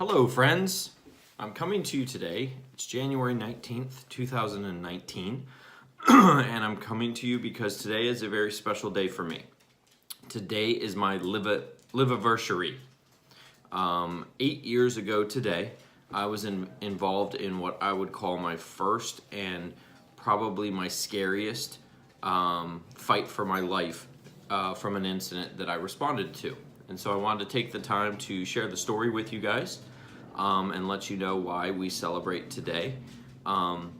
Hello, friends. I'm coming to you today. It's January 19th, 2019, and I'm coming to you because today is a very special day for me. Today is my LIVE-aversary. 8 years ago today, I was involved in what I would call my first and probably my scariest fight for my life from an incident that I responded to. And so I wanted to take the time to share the story with you guys and let you know why we celebrate today. And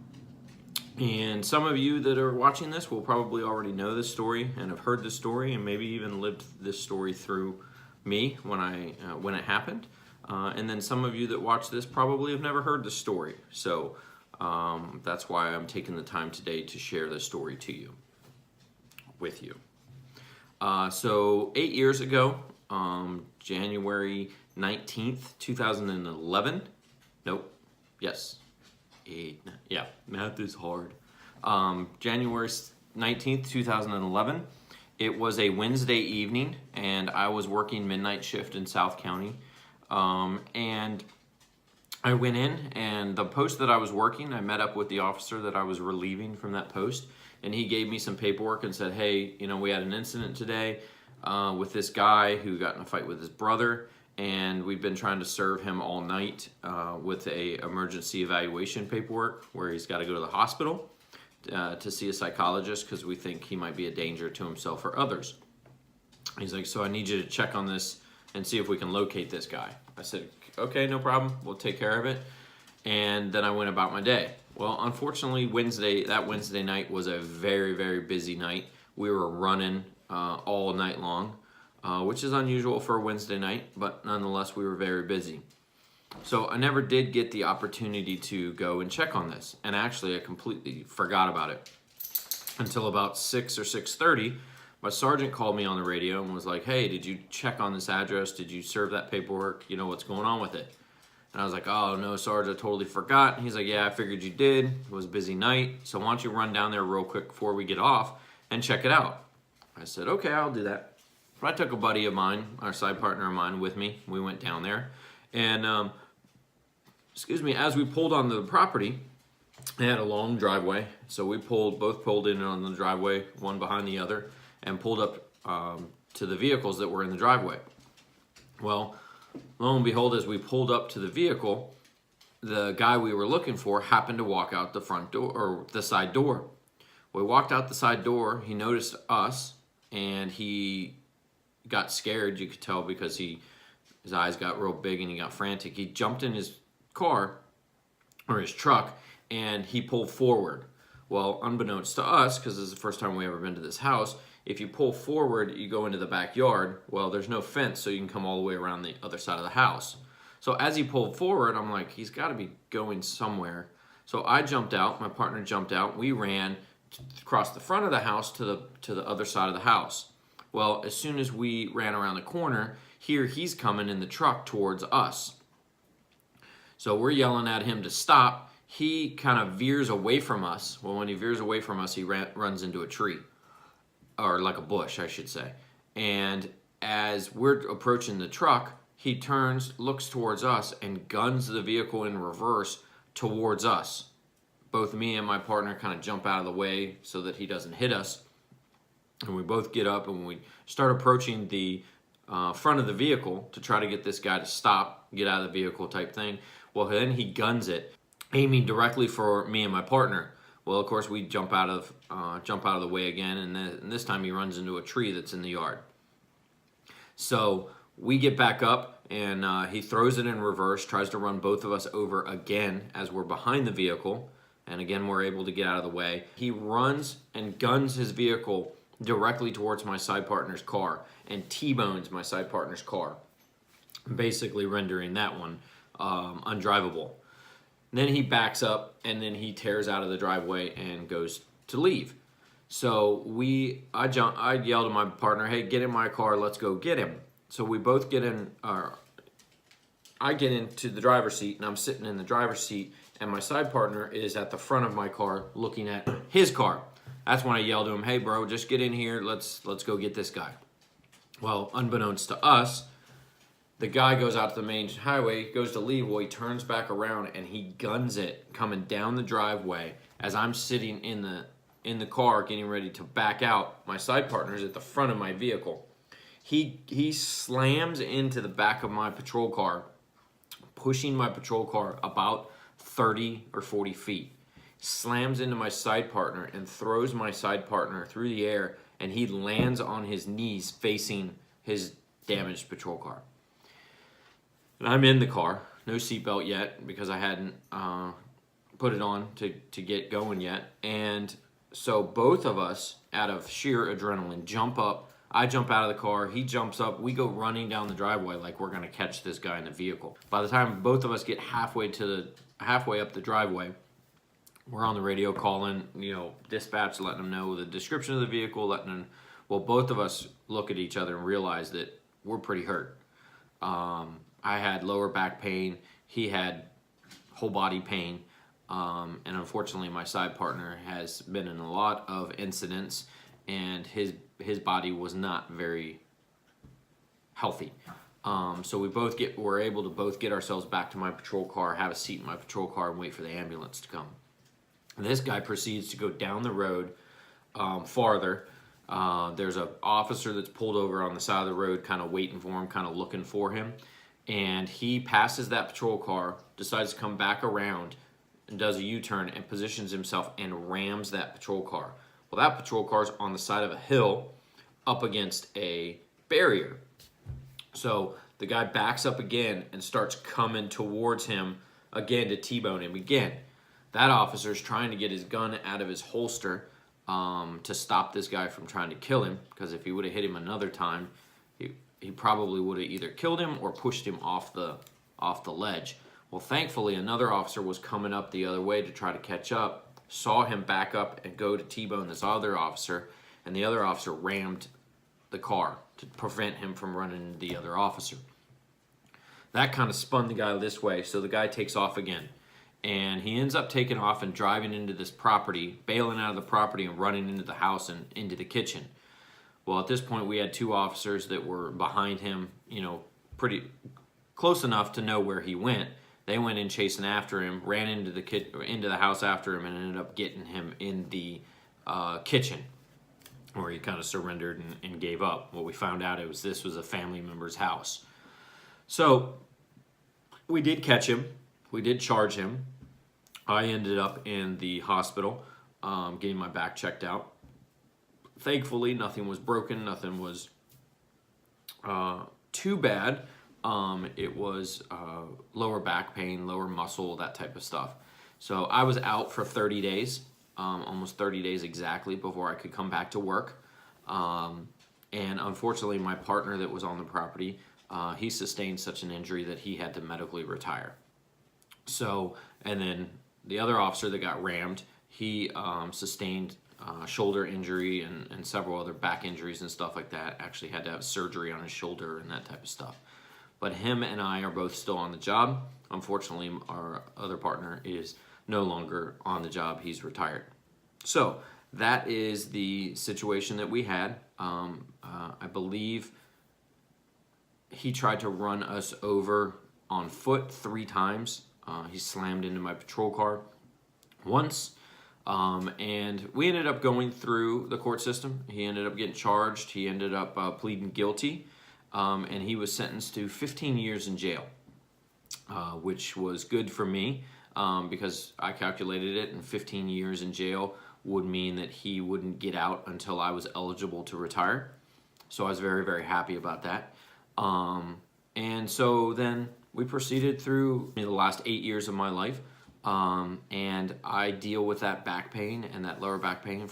some of you that are watching this will probably already know this story and have heard this story and maybe even lived this story through me when it happened. And then some of you that watch this probably have never heard the story. So that's why I'm taking the time today to share this story with you. So 8 years ago, January 19th, 2011. Nope. Yes. Yeah, math is hard. January 19th, 2011. It was a Wednesday evening, and I was working midnight shift in South County. And I went in, and the post that I was working, I met up with the officer that I was relieving from that post, and he gave me some paperwork and said, hey, we had an incident today with this guy who got in a fight with his brother, and we've been trying to serve him all night with a emergency evaluation paperwork where he's got to go to the hospital to see a psychologist because we think he might be a danger to himself or others. He's like, so I need you to check on this and see if we can locate this guy. I said, okay, no problem. We'll take care of it. And then I went about my day. Well, unfortunately, that Wednesday night was a very, very busy night. We were running all night long, which is unusual for a Wednesday night, but nonetheless, we were very busy. So I never did get the opportunity to go and check on this. And actually, I completely forgot about it until about 6 or 6:30. My sergeant called me on the radio and was like, hey, did you check on this address? Did you serve that paperwork? What's going on with it? And I was like, oh, no, Sarge, I totally forgot. And he's like, yeah, I figured you did. It was a busy night. So why don't you run down there real quick before we get off and check it out? I said, okay, I'll do that. So I took a buddy of mine, our side partner of mine, with me. We went down there. And, as we pulled on the property, they had a long driveway. So we both pulled in on the driveway, one behind the other, and pulled up to the vehicles that were in the driveway. Well, lo and behold, as we pulled up to the vehicle, the guy we were looking for happened to walk out the front door, or the side door. We walked out the side door, he noticed us, and he got scared, you could tell, because his eyes got real big and he got frantic. He jumped in his car, or his truck, and he pulled forward. Well, unbeknownst to us, because this is the first time we ever been to this house, if you pull forward, you go into the backyard. Well, there's no fence, so you can come all the way around the other side of the house. So as he pulled forward, I'm like, he's got to be going somewhere. So I jumped out, my partner jumped out, we ran across the front of the house to the other side of the house. Well, as soon as we ran around the corner, here he's coming in the truck towards us. So we're yelling at him to stop. He kind of veers away from us. Well, when he veers away from us, he runs into a tree. Or like a bush, I should say. And as we're approaching the truck, he turns, looks towards us, and guns the vehicle in reverse towards us. Both me and my partner kind of jump out of the way so that he doesn't hit us. And we both get up and we start approaching the front of the vehicle to try to get this guy to stop, get out of the vehicle type thing. Well, then he guns it, aiming directly for me and my partner. Well, of course, we jump out of the way again, and this time he runs into a tree that's in the yard. So we get back up, and he throws it in reverse, tries to run both of us over again as we're behind the vehicle, and again, we're able to get out of the way. He runs and guns his vehicle directly towards my side partner's car and T-bones my side partner's car, basically rendering that one undrivable. Then he backs up, and then he tears out of the driveway and goes to leave. So I yelled at my partner, hey, get in my car, let's go get him. So we both get in, I get into the driver's seat, and I'm sitting in the driver's seat, and my side partner is at the front of my car looking at his car. That's when I yelled to him, hey, bro, just get in here, let's go get this guy. Well, unbeknownst to us, The guy goes out to the main highway, goes to leave. Well, he turns back around and he guns it coming down the driveway as I'm sitting in the car getting ready to back out. My side partner is at the front of my vehicle. He slams into the back of my patrol car, pushing my patrol car about 30 or 40 feet. Slams into my side partner and throws my side partner through the air, and he lands on his knees facing his damaged patrol car. And I'm in the car, no seatbelt yet because I hadn't put it on to get going yet. And so both of us, out of sheer adrenaline, jump up. I jump out of the car, he jumps up, we go running down the driveway like we're gonna catch this guy in the vehicle. By the time both of us get halfway up the driveway, we're on the radio calling, dispatch, letting them know the description of the vehicle, well, both of us look at each other and realize that we're pretty hurt. I had lower back pain, he had whole body pain, and unfortunately my side partner has been in a lot of incidents, and his body was not very healthy. So we're able to both get ourselves back to my patrol car, have a seat in my patrol car, and wait for the ambulance to come. And this guy proceeds to go down the road farther. There's an officer that's pulled over on the side of the road, kind of waiting for him, kind of looking for him. And he passes that patrol car, decides to come back around, and does a U-turn and positions himself and rams that patrol car. Well, that patrol car's on the side of a hill up against a barrier. So the guy backs up again and starts coming towards him again to T-bone him again. That officer's trying to get his gun out of his holster to stop this guy from trying to kill him, because if he would have hit him another time, he probably would have either killed him or pushed him off the ledge. Well, thankfully, another officer was coming up the other way to try to catch up, saw him back up and go to T-bone this other officer, and the other officer rammed the car to prevent him from running into the other officer. That kind of spun the guy this way, so the guy takes off again. And he ends up taking off and driving into this property, bailing out of the property and running into the house and into the kitchen. Well, at this point, we had two officers that were behind him, pretty close enough to know where he went. They went in chasing after him, ran into the house after him, and ended up getting him in the kitchen, where he kind of surrendered and gave up. What we found out this was a family member's house. So we did catch him. We did charge him. I ended up in the hospital getting my back checked out. Thankfully, nothing was broken. Nothing was too bad. It was lower back pain, lower muscle, that type of stuff. So I was out for 30 days, almost 30 days exactly, before I could come back to work. And unfortunately, my partner that was on the property, he sustained such an injury that he had to medically retire. So, and then the other officer that got rammed, he sustained shoulder injury and several other back injuries and stuff like that. Actually had to have surgery on his shoulder and that type of stuff. But him and I are both still on the job. Unfortunately, our other partner is no longer on the job. He's retired. So that is the situation that we had. I believe he tried to run us over on foot 3 times. He slammed into my patrol car once, and we ended up going through the court system. He ended up getting charged. He ended up pleading guilty, and he was sentenced to 15 years in jail, which was good for me because I calculated it, and 15 years in jail would mean that he wouldn't get out until I was eligible to retire. So I was very, very happy about that. And so then we proceeded through the last 8 years of my life, and I deal with that back pain and that lower back pain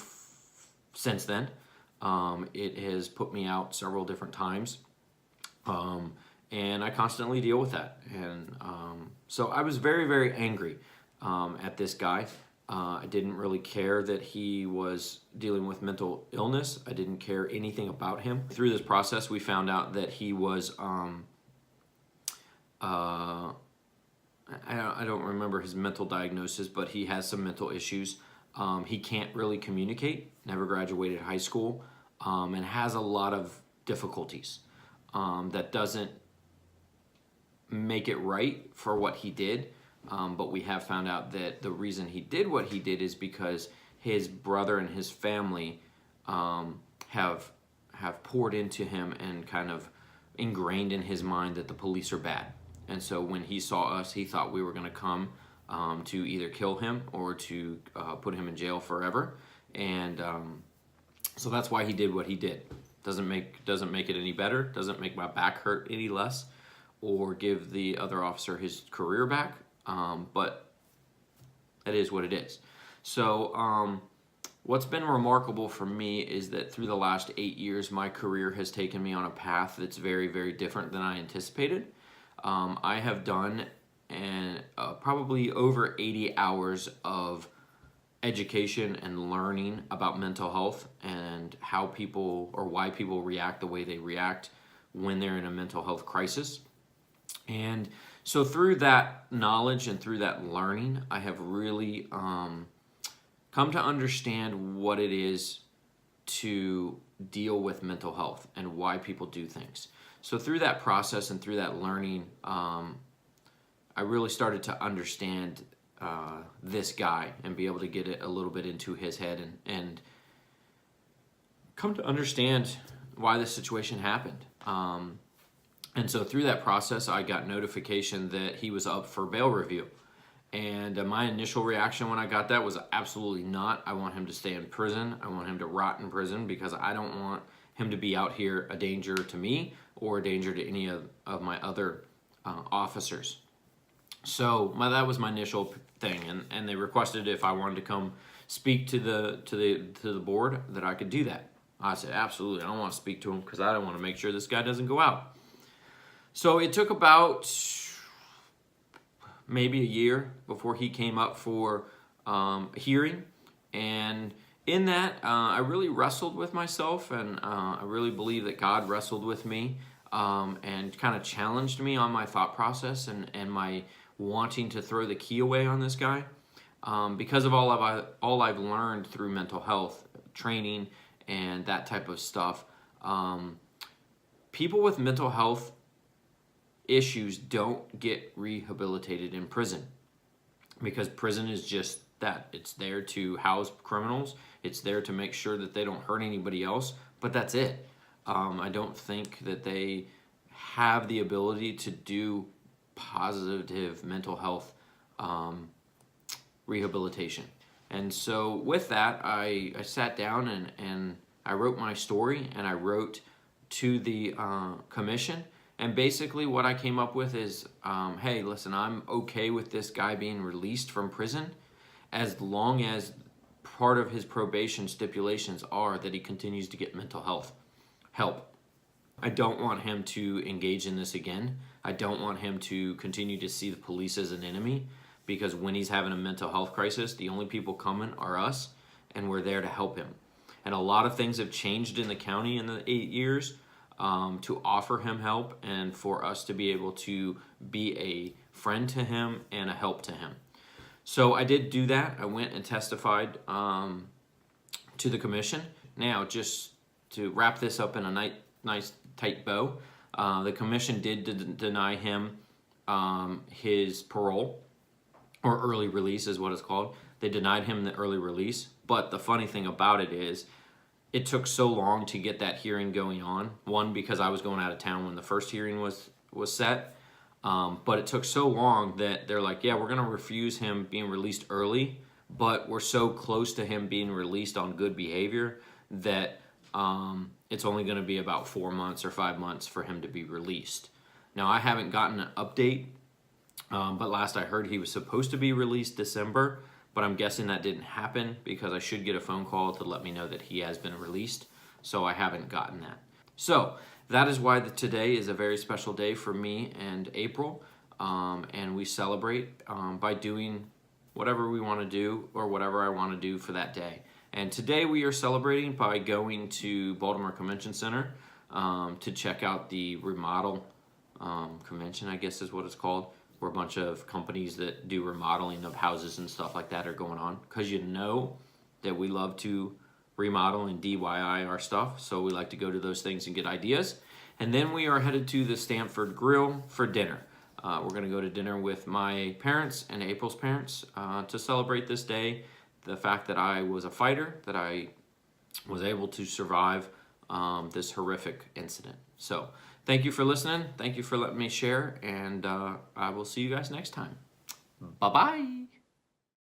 since then. It has put me out several different times, and I constantly deal with that. And so I was very, very angry at this guy. I didn't really care that he was dealing with mental illness. I didn't care anything about him. Through this process, we found out that he was I don't remember his mental diagnosis, but he has some mental issues. He can't really communicate, never graduated high school, and has a lot of difficulties that doesn't make it right for what he did, but we have found out that the reason he did what he did is because his brother and his family have poured into him and kind of ingrained in his mind that the police are bad. And so when he saw us, he thought we were going to come to either kill him or to put him in jail forever. And so that's why he did what he did. Doesn't make it any better. Doesn't make my back hurt any less, or give the other officer his career back. But it is what it is. So what's been remarkable for me is that through the last 8 years, my career has taken me on a path that's very, very different than I anticipated. I have done probably over 80 hours of education and learning about mental health and how people, or why people react the way they react when they're in a mental health crisis. And so through that knowledge and through that learning, I have really come to understand what it is to deal with mental health and why people do things. So through that process and through that learning, I really started to understand this guy and be able to get it a little bit into his head and come to understand why this situation happened. And so through that process, I got notification that he was up for bail review. And my initial reaction when I got that was absolutely not. I want him to stay in prison. I want him to rot in prison because I don't want him to be out here a danger to me or a danger to any of my other officers. So that was my initial thing, and they requested if I wanted to come speak to the board that I could do that. I said absolutely. I don't want to speak to him because I don't want to make sure this guy doesn't go out. So it took about maybe a year before he came up for a hearing, and in that I really wrestled with myself, and I really believe that God wrestled with me and kind of challenged me on my thought process and my wanting to throw the key away on this guy because of all I've learned through mental health training and that type of stuff. People with mental health issues don't get rehabilitated in prison because prison is just that. It's there to house criminals. It's there to make sure that they don't hurt anybody else, but that's it. I don't think that they have the ability to do positive mental health rehabilitation. And so with that, I sat down and I wrote my story, and I wrote to the commission. And basically what I came up with is, hey, listen, I'm okay with this guy being released from prison as long as part of his probation stipulations are that he continues to get mental health help. I don't want him to engage in this again. I don't want him to continue to see the police as an enemy, because when he's having a mental health crisis, the only people coming are us, and we're there to help him. And a lot of things have changed in the county in the 8 years to offer him help and for us to be able to be a friend to him and a help to him. So I did do that. I went and testified to the commission. Now, just to wrap this up in a nice tight bow, the commission did deny him his parole, or early release is what it's called. They denied him the early release. But the funny thing about it is, it took so long to get that hearing going on. One, because I was going out of town when the first hearing was set. But it took so long that they're like, yeah, we're going to refuse him being released early, but we're so close to him being released on good behavior that it's only going to be about 4 months or 5 months for him to be released. Now, I haven't gotten an update, but last I heard he was supposed to be released December, but I'm guessing that didn't happen because I should get a phone call to let me know that he has been released, so I haven't gotten that. So that is why today is a very special day for me and April, and we celebrate by doing whatever we want to do or whatever I want to do for that day. And today we are celebrating by going to Baltimore Convention Center to check out the remodel convention, I guess is what it's called, where a bunch of companies that do remodeling of houses and stuff like that are going on. Because you know that we love to remodel and DIY our stuff, so we like to go to those things and get ideas. And then we are headed to the Stanford Grill for dinner. We're going to go to dinner with my parents and April's parents to celebrate this day, the fact that I was a fighter, that I was able to survive this horrific incident. So thank you for listening. Thank you for letting me share, and I will see you guys next time. Bye-bye.